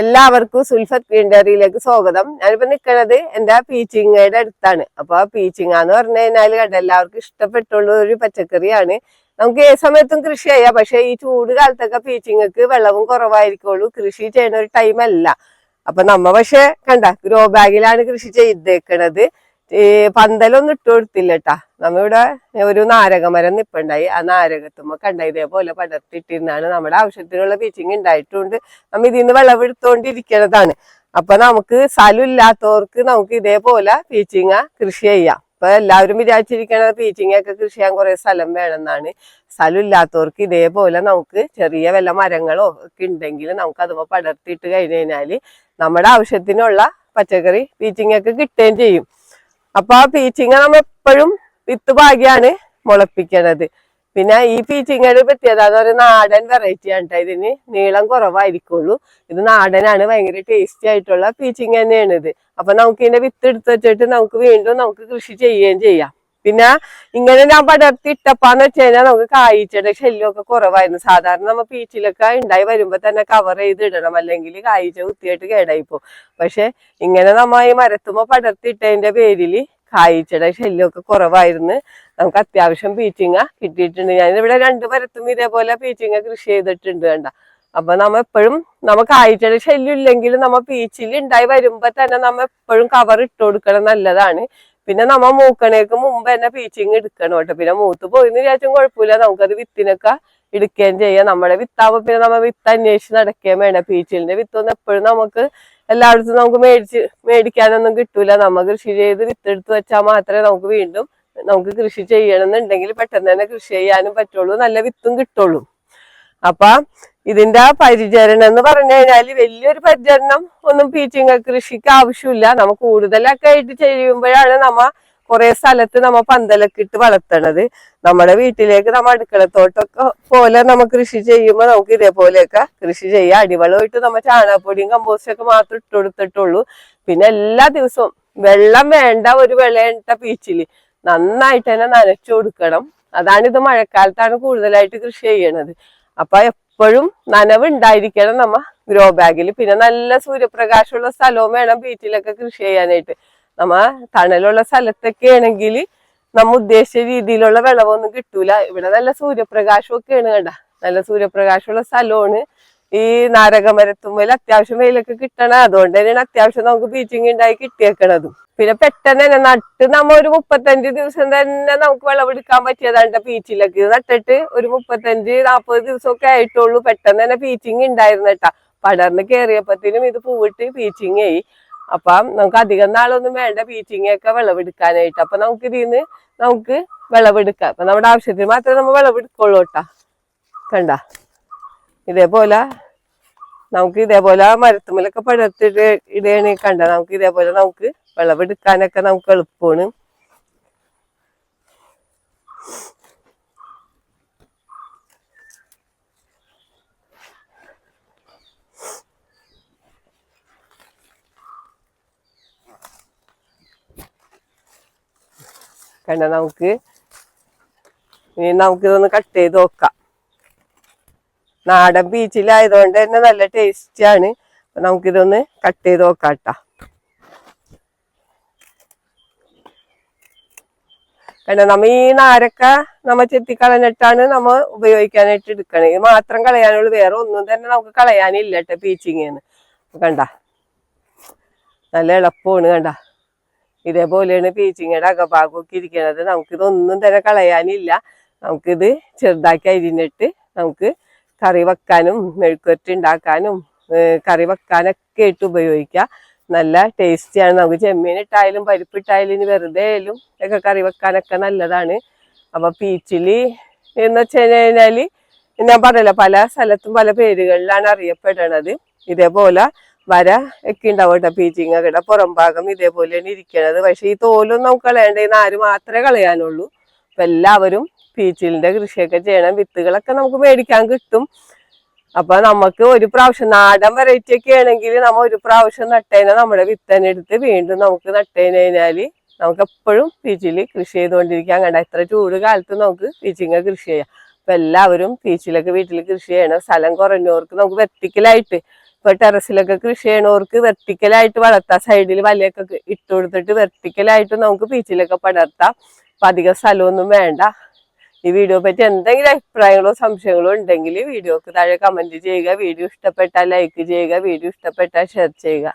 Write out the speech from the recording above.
എല്ലാവർക്കും സുൽഫത്ത് ഗ്രീൻഡറിയിലേക്ക് സ്വാഗതം. ഞാനിപ്പോ നിൽക്കുന്നത് എന്റെ പീച്ചിങ്ങയുടെ അടുത്താണ്. അപ്പൊ പീച്ചിങ്ങ എന്ന് പറഞ്ഞു കഴിഞ്ഞാൽ കണ്ട എല്ലാവർക്കും ഇഷ്ടപ്പെട്ടുള്ള ഒരു പച്ചക്കറിയാണ്. നമുക്ക് ഏത് സമയത്തും കൃഷി ചെയ്യാം. പക്ഷെ ഈ ചൂട് കാലത്തൊക്കെ പീച്ചിങ്ങക്ക് വെള്ളവും കുറവായിരിക്കുള്ളൂ. കൃഷി ചെയ്യുന്ന ഒരു ടൈം അല്ല. അപ്പൊ പക്ഷെ കണ്ട ഗ്രോ ബാഗിലാണ് കൃഷി ചെയ്തേക്കണത്. ഈ പന്തലൊന്നും ഇട്ട് കൊടുത്തില്ല കേട്ടാ. നമ്മളിവിടെ ഒരു നാരകമരം നിപ്പുണ്ടായി. ആ നാരകത്തുമ്പോ കണ്ട ഇതേപോലെ പടർത്തിട്ടിരുന്നാണ് നമ്മുടെ ആവശ്യത്തിനുള്ള പീച്ചിങ് ഉണ്ടായിട്ടുണ്ട്. നമ്മ ഇതിന്ന് വിളവെടുത്തോണ്ടിരിക്കണതാണ്. അപ്പൊ നമുക്ക് സ്ഥലം ഇല്ലാത്തവർക്ക് നമുക്ക് ഇതേപോലെ പീച്ചിങ്ങ കൃഷി ചെയ്യാം. ഇപ്പൊ എല്ലാവരും വിചാരിച്ചിരിക്കണത് പീച്ചിങ്ങയൊക്കെ കൃഷി ചെയ്യാൻ കുറെ സ്ഥലം വേണമെന്നാണ്. സ്ഥലം ഇല്ലാത്തവർക്ക് ഇതേപോലെ നമുക്ക് ചെറിയ വല്ല മരങ്ങളോ ഒക്കെ ഉണ്ടെങ്കിൽ നമുക്ക് അതുമ്പോ പടർത്തിയിട്ട് കഴിഞ്ഞു കഴിഞ്ഞാല് നമ്മുടെ ആവശ്യത്തിനുള്ള പച്ചക്കറി പീച്ചിങ്ങയൊക്കെ കിട്ടുകയും ചെയ്യും. അപ്പൊ ആ പീച്ചിങ്ങ നമ്മ എപ്പോഴും വിത്ത് പാകിയാണ് മുളപ്പിക്കണത്. പിന്നെ ഈ പീച്ചിങ്ങയുടെ പ്രത്യേകത എന്ന് പറയുന്നത് നാടൻ വെറൈറ്റി ആണ് കേട്ടോ. ഇതിന് നീളം കുറവായിരിക്കുള്ളൂ. ഇത് നാടനാണ്, ഭയങ്കര ടേസ്റ്റി ആയിട്ടുള്ള പീച്ചിങ്ങ തന്നെയാണ് ഇത്. അപ്പൊ നമുക്ക് ഇതിന്റെ വിത്ത് എടുത്ത് വെച്ചിട്ട് നമുക്ക് വീണ്ടും നമുക്ക് കൃഷി ചെയ്യുകയും ചെയ്യാം. പിന്നെ ഇങ്ങനെ ഞാൻ പടർത്തിട്ടപ്പാന്ന് വെച്ച് കഴിഞ്ഞാൽ നമുക്ക് കായ്ച്ചയുടെ ശല്യമൊക്കെ കുറവായിരുന്നു. സാധാരണ നമ്മ പീച്ചിലൊക്കെ ഉണ്ടായി വരുമ്പോ തന്നെ കവർ ചെയ്ത് ഇടണം, അല്ലെങ്കിൽ കായ്ച്ച കുത്തിയായിട്ട് കേടായിപ്പോ. പക്ഷെ ഇങ്ങനെ നമ്മ ഈ മരത്തുമ്പോ പടർത്തിയിട്ടതിന്റെ പേരില് കായ്ച്ചയുടെ ശല്യമൊക്കെ കുറവായിരുന്നു. നമുക്ക് അത്യാവശ്യം പീച്ചിങ്ങ കിട്ടിയിട്ടുണ്ട്. ഞാനിവിടെ 2 മരത്തും ഇതേപോലെ പീച്ചിങ്ങ കൃഷി ചെയ്തിട്ടുണ്ട് കണ്ട. അപ്പൊ എപ്പോഴും കായ്ച്ചയുടെ ശല്യം ഇല്ലെങ്കിൽ പീച്ചിൽ ഉണ്ടായി വരുമ്പോ തന്നെ എപ്പോഴും കവർ ഇട്ട് കൊടുക്കണം, നല്ലതാണ്. പിന്നെ മൂക്കണേക്ക് മുമ്പ് തന്നെ പീച്ചിങ് എടുക്കണം കേട്ടോ. പിന്നെ മൂത്ത് പോയിന്ന് വിചാരിച്ചും കുഴപ്പമില്ല, നമുക്കത് വിത്തിനൊക്കെ എടുക്കുകയും ചെയ്യാം. നമ്മുടെ വിത്താവുമ്പോ പിന്നെ വിത്ത് അന്വേഷിച്ച് നടക്കുകയും വേണം. പീച്ചിലിന്റെ വിത്തൊന്നും എപ്പോഴും നമുക്ക് എല്ലായിടത്തും നമുക്ക് മേടിക്കാനൊന്നും കിട്ടൂല. കൃഷി ചെയ്ത് വിത്തെടുത്ത് വെച്ചാൽ മാത്രമേ നമുക്ക് വീണ്ടും കൃഷി ചെയ്യണമെന്നുണ്ടെങ്കിൽ പെട്ടെന്ന് തന്നെ കൃഷി ചെയ്യാനും പറ്റുള്ളൂ, നല്ല വിത്തും കിട്ടുള്ളൂ. അപ്പൊ ഇതിന്റെ പരിചരണം എന്ന് പറഞ്ഞു കഴിഞ്ഞാല് വലിയൊരു പരിചരണം ഒന്നും പീച്ചിങ്ങ കൃഷിക്ക് ആവശ്യമില്ല. കൂടുതലൊക്കെ ആയിട്ട് ചെയ്യുമ്പോഴാണ് കുറെ സ്ഥലത്ത് പന്തലൊക്കെ ഇട്ട് വളർത്തണത്. നമ്മുടെ വീട്ടിലേക്ക് അടുക്കളത്തോട്ടൊക്കെ പോലെ കൃഷി ചെയ്യുമ്പോൾ നമുക്ക് ഇതേപോലെയൊക്കെ കൃഷി ചെയ്യാം. അടിവളമായിട്ട് ചാണകപ്പൊടിയും കമ്പോസ്റ്റൊക്കെ മാത്രം ഇട്ട് കൊടുത്തിട്ടുള്ളൂ. പിന്നെ എല്ലാ ദിവസവും വെള്ളം വേണ്ട ഒരു വിളയിട്ട പീച്ചില് നന്നായിട്ട് തന്നെ നനച്ചു കൊടുക്കണം. അതാണിത് മഴക്കാലത്താണ് കൂടുതലായിട്ട് കൃഷി ചെയ്യണത്. അപ്പൊ എപ്പോഴും നനവ് ഉണ്ടായിരിക്കണം ഗ്രോ ബാഗിൽ. പിന്നെ നല്ല സൂര്യപ്രകാശമുള്ള സ്ഥലവും വേണം പീച്ചിലൊക്കെ കൃഷി ചെയ്യാനായിട്ട്. തണലുള്ള സ്ഥലത്തൊക്കെ ആണെങ്കിൽ ഉദ്ദേശിച്ച രീതിയിലുള്ള വിളവൊന്നും കിട്ടൂല. ഇവിടെ നല്ല സൂര്യപ്രകാശമൊക്കെയാണ് കണ്ട, നല്ല സൂര്യപ്രകാശമുള്ള സ്ഥലമാണ്. ഈ നാരകമരത്തുമ്പിൽ അത്യാവശ്യം വെയിലൊക്കെ കിട്ടണം. അതുകൊണ്ട് തന്നെയാണ് അത്യാവശ്യം പീച്ചിങ് ഉണ്ടായി കിട്ടിയേക്കണതും. പിന്നെ പെട്ടെന്ന് തന്നെ നട്ട് ഒരു 35 ദിവസം തന്നെ വിളവെടുക്കാൻ പറ്റിയതാണ് പീച്ചിലൊക്കെ. നട്ടിട്ട് ഒരു 35-40 ദിവസമൊക്കെ ആയിട്ടുള്ളൂ. പെട്ടെന്ന് തന്നെ പീച്ചിങ് ഉണ്ടായിരുന്നു കേട്ടാ. പടർന്ന് കയറിയപ്പത്തിനും ഇത് പൂവിട്ട് പീച്ചിങ് ആയി. അപ്പം അധികം നാളൊന്നും വേണ്ട പീച്ചിങ്ങയൊക്കെ വിളവെടുക്കാനായിട്ട്. അപ്പൊ ഇതിന്ന് വിളവെടുക്കാം. അപ്പൊ നമ്മുടെ ആവശ്യത്തിന് മാത്രമേ വിളവെടുക്കുള്ളൂ കേട്ടാ. കണ്ട ഇതേപോലെ ഇതേപോലെ മരത്തുമ്മലൊക്കെ പടർത്തിട്ട് ഇടയാണ് കണ്ട. ഇതേപോലെ വിളവെടുക്കാനൊക്കെ എളുപ്പമാണ്. കണ്ട ഇതൊന്ന് കട്ട് ചെയ്ത് നോക്കാം. നാടൻ പീച്ചിലായതുകൊണ്ട് തന്നെ നല്ല ടേസ്റ്റ് ആണ്. ഇതൊന്ന് കട്ട് ചെയ്ത് നോക്കാം കേട്ടാ. കണ്ട ഈ നാരക്ക ചെത്തിക്കളഞ്ഞിട്ടാണ് ഉപയോഗിക്കാനായിട്ട് എടുക്കണേ. ഇത് മാത്രം കളയാനുള്ളൂ, വേറെ ഒന്നും തന്നെ കളയാനില്ല കേട്ടോ പീച്ചിങ്ങന്ന്. കണ്ട നല്ല എളുപ്പമാണ്. കണ്ട ഇതേപോലെയാണ് പീച്ചിങ്ങയുടെ അകഭാഗമൊക്കെ ഇരിക്കണത്. ഇതൊന്നും തന്നെ കളയാനില്ല. ഇത് ചെറുതാക്കി അരിഞ്ഞിട്ട് കറി വെക്കാനും മെഴുക്കുവരട്ടി ഉണ്ടാക്കാനും കറി വെക്കാനൊക്കെ ആയിട്ട് ഉപയോഗിക്കാം. നല്ല ടേസ്റ്റിയാണ്. ചെമ്മീനിട്ടായാലും പരിപ്പിട്ടായാലും ഇനി വെറുതെ ആയാലും ഒക്കെ കറി വെക്കാനൊക്കെ നല്ലതാണ്. അപ്പൊ പീച്ചില് എന്ന് വെച്ച് കഴിഞ്ഞാല് ഞാൻ പറയല, പല സ്ഥലത്തും പല പേരുകളിലാണ് അറിയപ്പെടണത്. ഇതേപോലെ വര ഒക്കെ ഉണ്ടാവും കേട്ടോ പീച്ചിങ്ങയുടെ പുറം ഭാഗം ഇതേപോലെയാണ് ഇരിക്കണത്. പക്ഷെ ഈ തോലൊന്നും കളയേണ്ട, ഈ നാര് മാത്രമേ കളയാനുള്ളൂ. അപ്പൊ എല്ലാവരും പീച്ചിലിന്റെ കൃഷിയൊക്കെ ചെയ്യണം. വിത്തുകളൊക്കെ മേടിക്കാൻ കിട്ടും. അപ്പൊ ഒരു പ്രാവശ്യം നാടൻ വെറൈറ്റി ഒക്കെ ആണെങ്കിൽ ഒരു പ്രാവശ്യം നട്ടതിനെ നമ്മുടെ വിത്തന്നെ എടുത്ത് വീണ്ടും നട്ടതിന് കഴിഞ്ഞാല് എപ്പോഴും പീച്ചില് കൃഷി ചെയ്തുകൊണ്ടിരിക്കാൻ. കണ്ട എത്ര ചൂട് കാലത്ത് പീച്ചിങ്ങ കൃഷി ചെയ്യാം. അപ്പൊ എല്ലാവരും പീച്ചിലൊക്കെ വീട്ടിൽ കൃഷി ചെയ്യണം. സ്ഥലം കുറഞ്ഞവർക്ക് വെർട്ടിക്കലായിട്ട് ഇപ്പൊ ടെറസിലൊക്കെ കൃഷി ചെയ്യണവർക്ക് വെർട്ടിക്കലായിട്ട് വളർത്താം. സൈഡിൽ വലയൊക്കെ ഇട്ട് കൊടുത്തിട്ട് വെർട്ടിക്കലായിട്ട് നമുക്ക് പീച്ചിലൊക്കെ പടർത്താം. അപ്പൊ അധികം സ്ഥലമൊന്നും വേണ്ട. ഈ വീഡിയോ പറ്റി എന്തെങ്കിലും അഭിപ്രായങ്ങളോ സംശയങ്ങളോ ഉണ്ടെങ്കിൽ വീഡിയോക്ക് താഴെ കമന്റ് ചെയ്യുക. വീഡിയോ ഇഷ്ടപ്പെട്ടാൽ ലൈക്ക് ചെയ്യുക. വീഡിയോ ഇഷ്ടപ്പെട്ടാൽ ഷെയർ ചെയ്യുക.